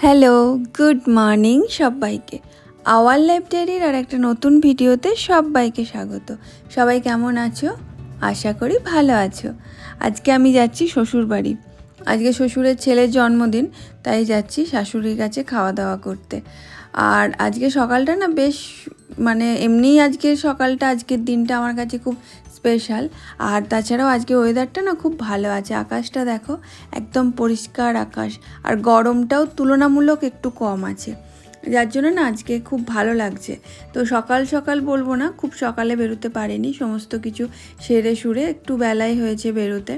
Hello, good morning সবাইকে। Our life ডায়েরির আর একটা নতুন ভিডিওতে সবাইকে স্বাগত। সবাই কেমন আছো? আশা করি ভালো আছো। আজকে আমি যাচ্ছি শ্বশুর বাড়ি। আজকে শ্বশুরের ছেলের জন্মদিন, তাই যাচ্ছি শাশুড়ির কাছে খাওয়া দাওয়া করতে। আর আজকে সকালটা না বেশ এমনিই আজকের দিনটা আমার কাছে খুব স্পেশাল। আর তাছাড়াও আজকে ওয়েদারটা না খুব ভালো আছে। আকাশটা দেখো, একদম পরিষ্কার আকাশ, আর গরমটাও তুলনামূলক একটু কম আছে, যার জন্য না আজকে খুব ভালো লাগছে। তো সকাল সকাল বলবো না, খুব সকালে বেরোতে পারিনি, সমস্ত কিছু সেরে সুরে একটু বেলাই হয়েছে বেরোতে।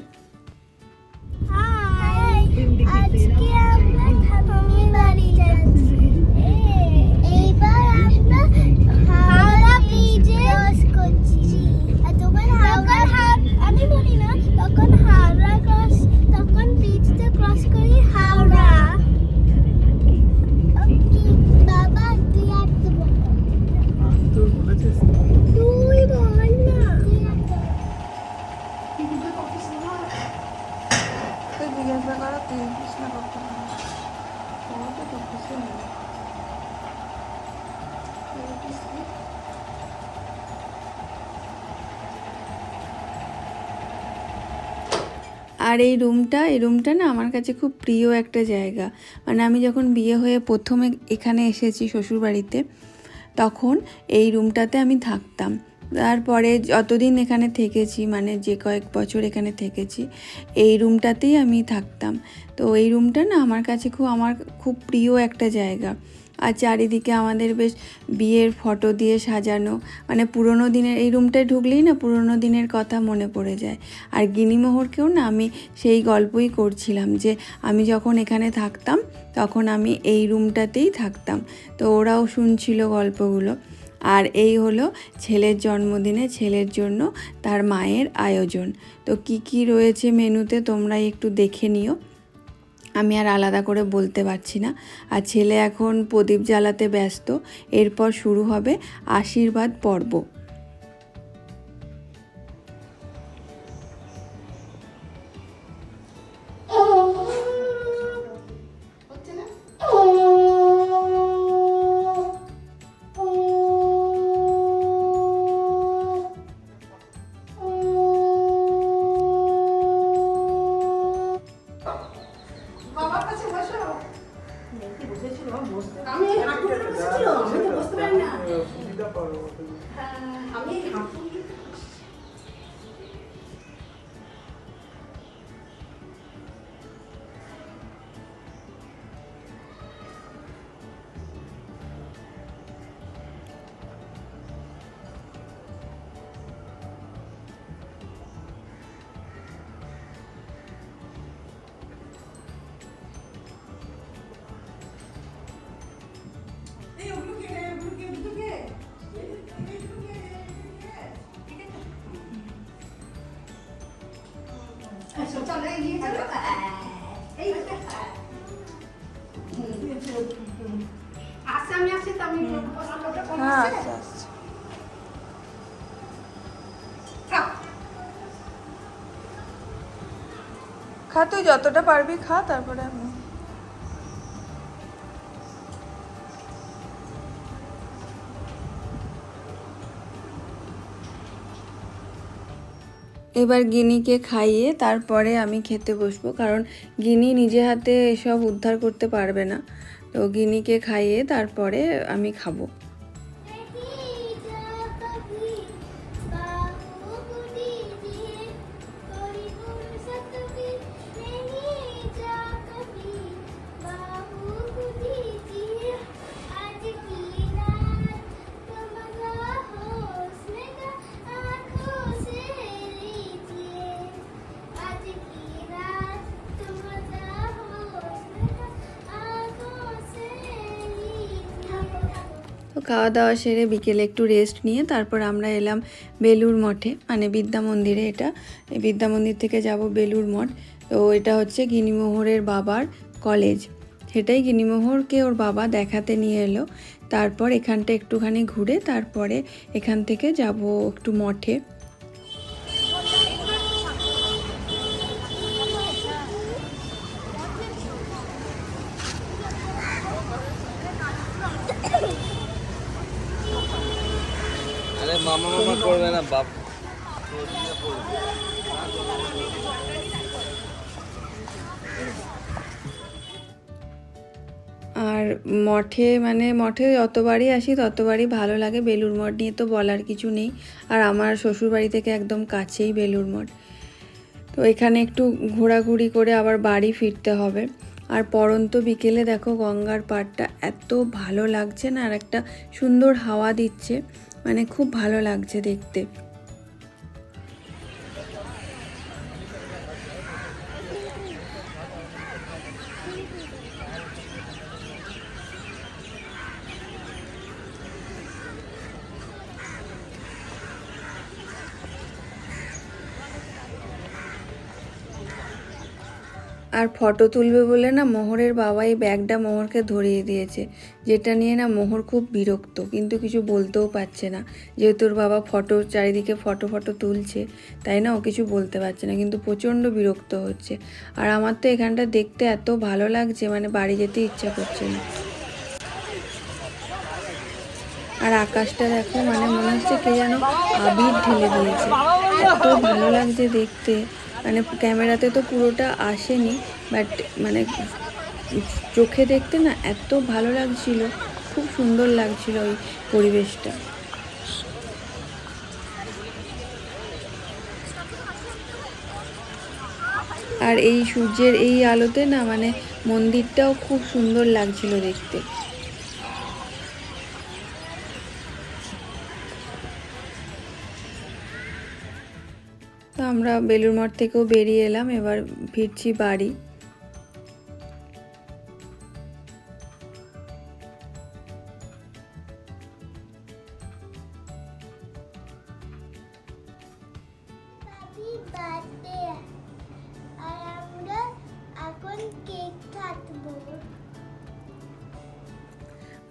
আর এই রুমটা না আমার কাছে খুব প্রিয় একটা জায়গা। আমি যখন বিয়ে হয়ে প্রথমে এখানে এসেছি শ্বশুরবাড়িতে, তখন এই রুমটাতে আমি থাকতাম। তারপরে যতদিন এখানে থেকেছি, যে কয়েক বছর এখানে থেকেছি, এই রুমটাতেই আমি থাকতাম। তো এই রুমটা না আমার কাছে খুব প্রিয় একটা জায়গা। আর চারিদিকে আমাদের বেশ বিয়ের ফটো দিয়ে সাজানো, পুরোনো দিনের, এই রুমটায় ঢুকলেই না পুরোনো দিনের কথা মনে পড়ে যায়। আর গিনিমোহরকেও না আমি সেই গল্পই করছিলাম যে আমি যখন এখানে থাকতাম তখন আমি এই রুমটাতেই থাকতাম। তো ওরাও শুনছিল গল্পগুলো। আর এই হলো ছেলের জন্মদিনে ছেলের জন্য তার মায়ের আয়োজন। তো কি রয়েছে মেনুতে তোমরা একটু দেখে নিও, আমি আর আলাদা করে বলতে পারছি না। আর ছেলে এখন প্রদীপ জ্বালাতে ব্যস্ত। এরপর শুরু হবে আশীর্বাদ পর্ব। খা, তুই যতটা পারবি খা, তারপরে আমি। এবার গিনিকে খাইয়ে তারপরে আমি খেতে বসবো, কারণ গিনি নিজে হাতে এসব উদ্ধার করতে পারবে না। তো গিনিকে খাইয়ে তারপরে আমি খাবো। তো খাওয়া দাওয়া সেরে বিকেলে একটু রেস্ট নিয়ে তারপর আমরা এলাম বেলুড় মঠে, বিদ্যা মন্দিরে। এটা বিদ্যা মন্দির থেকে যাব বেলুড় মঠ। তো এটা হচ্ছে গিনিমোহরের বাবার কলেজ, সেটাই গিনিমোহরকে ওর বাবা দেখাতে নিয়ে এলো। তারপর এখানটা একটুখানি ঘুরে তারপরে এখান থেকে যাব একটু মঠে। আর মঠে যতবারই আসি ততবারই ভালো লাগে। বেলুড় মঠ নিয়ে তো বলার কিছু নেই। আর আমার শ্বশুরবাড়ি থেকে একদম কাছেই বেলুড় মঠ। তো এখানে একটু ঘোরাঘুরি করে আবার বাড়ি ফিরতে হবে। আর পরন্ত বিকেলে দেখো গঙ্গার পাড়টা এত ভালো লাগছে না, আর একটা সুন্দর হাওয়া দিচ্ছে, মানে খুব ভালো লাগছে দেখতে। আর ফটো তুলবে বলে না মোহরের বাবা এই ব্যাগটা মোহরকে ধরিয়ে দিয়েছে, যেটা নিয়ে না মোহর খুব বিরক্ত, কিন্তু কিছু বলতেও পারছে না, যেহেতু ওর বাবা চারিদিকে ফটো তুলছে, তাই না ও কিছু বলতে পারছে না, কিন্তু প্রচণ্ড বিরক্ত হচ্ছে। আর আমার তো এখানটা দেখতে এত ভালো লাগছে, মানে বাড়ি যেতে ইচ্ছা করছে না। আর আকাশটা দেখো, মানে মনে হচ্ছে কে যেন আবির ঢেলে দিয়েছে, এত ভালো লাগছে দেখতে। মানে ক্যামেরাতে তো পুরোটা আসেনি, বাট মানে চোখে দেখতে না এত ভালো লাগছিল, খুব সুন্দর লাগছিল ওই পরিবেশটা। আর এই সূর্যের এই আলোতে না মানে মন্দিরটাও খুব সুন্দর লাগছিল দেখতে। তো আমরা বেলুড় মঠ থেকেও বেরিয়ে এলাম, এবার ফিরছি বাড়ি।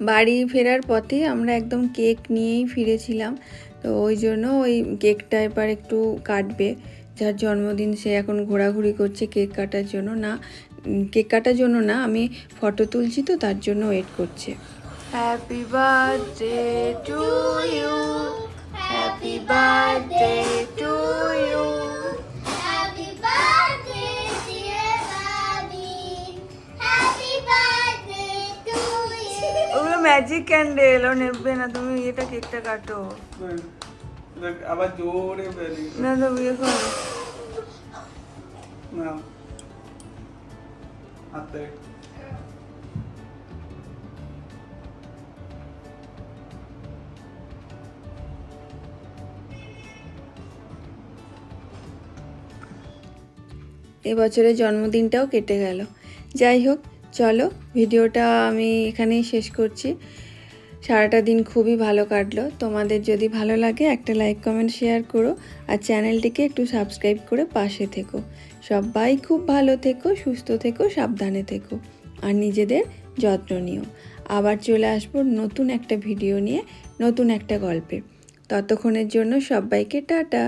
বাড়ি ফেরার পথে আমরা একদম কেক নিয়েই ফিরেছিলাম, তো ওই জন্য ওই কেকটা এবার একটু কাটবে। যার জন্মদিন সে এখন ঘোরাঘুরি করছে কেক কাটার জন্য না, আমি ফটো তুলছি তো তার জন্য ওয়েট করছে। Happy birthday to you, happy birthday to you. ওগুলো ম্যাজিক ক্যান্ডেল, ও নেবে না, তুমি এটা কেকটা কাটো। আবার জোরে বেলি না তো বিয়ে করো না হাতে। এবছরের জন্মদিনটাও কেটে গেল। যাই হোক, চলো ভিডিওটা আমি এখানেই শেষ করছি। সারাটা দিন খুবই ভালো কাটলো। তোমাদের যদি ভালো লাগে একটা লাইক কমেন্ট শেয়ার করো, আর চ্যানেলটিকে একটু সাবস্ক্রাইব করে পাশে থেকো। সবাই খুব ভালো থেকো, সুস্থ থেকো, সাবধানে থেকো, আর নিজেদের যত্ন নিও। আবার চলে আসবো নতুন একটা ভিডিও নিয়ে, নতুন একটা গল্পে। ততক্ষণের জন্য সবাইকে টাটা।